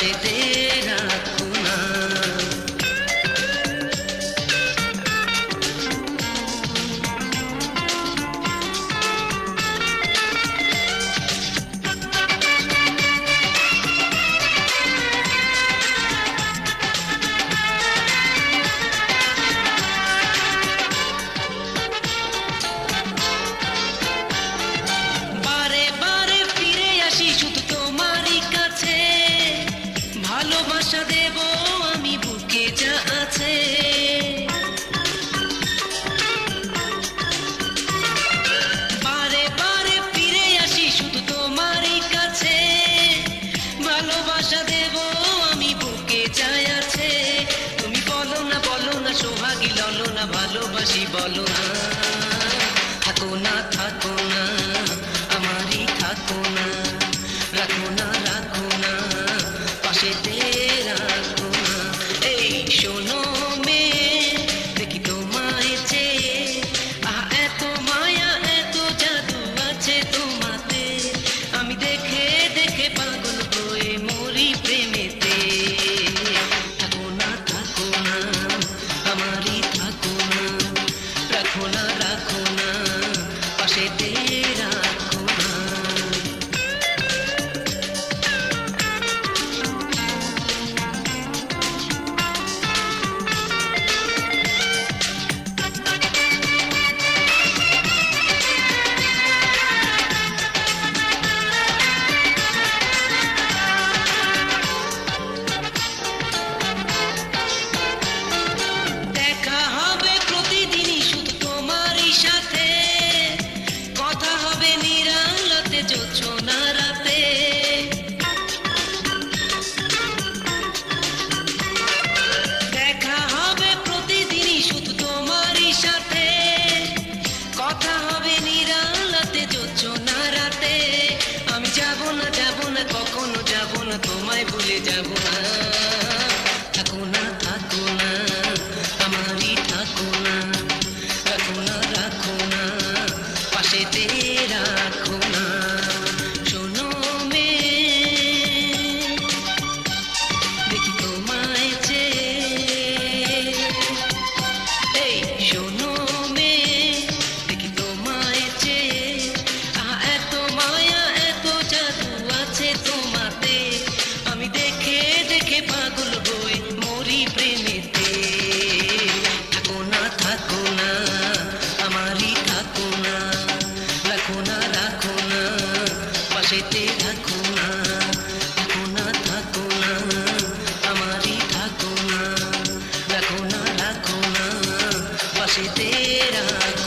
পাশেতে রাখো না। বারে বারে ফিরে আসি শুধু তোমারই কাছে, ভালোবাসা দেব আমি বুকে যা আছে। বারে বারে ফিরে আসি শুধু তোমারই কাছে, ভালোবাসা দেব আমি বুকে যা আছে। তুমি বলো না সোহাগী ললো না, ভালোবাসি বলো না। থাকো না থাকো না আমারই থাকো না, রাখো না পাশেতে রাখো না। এই শোনো মেয়ে, দেখি তোমায় চেয়ে, আহা এত মায়া এত জাদু আছে তোমাতে। আমি দেখে দেখে পাগল হয়ে মরি প্রেমেতে। থাকো না আমারই থাকো না, রাখো না পাশেতে রাখো না। দেখা হবে প্রতিদিনই শুধু তোমারই সাথে, কথা হবে নিরালাতে জোছনা রাতে। দেখা হবে প্রতিদিনই শুধু তোমারই সাথে, কথা হবে নিরালাতে জোছনা রাতে। আমি যাব না কখনো যাব না, তোমায় ভুলে যাব না। থাকো না আমারই থাকো না, রাখো না পাশেতে রাখো না। শোনো মেয়ে, দেখি তোমায় চেয়ে, এই শোনো মেয়ে, দেখি তোমায় চেয়ে, আহা এত মায়া এত জাদু আছে তোমাতে। আমি দেখে দেখে পাগল হয়ে মরি প্রেমেতে। থাকো না আমারই থাকো না, রাখো না পাশেতে রাখো না। থাকো না আমারই থাকো না, রাখো না পাশেতে রাখো।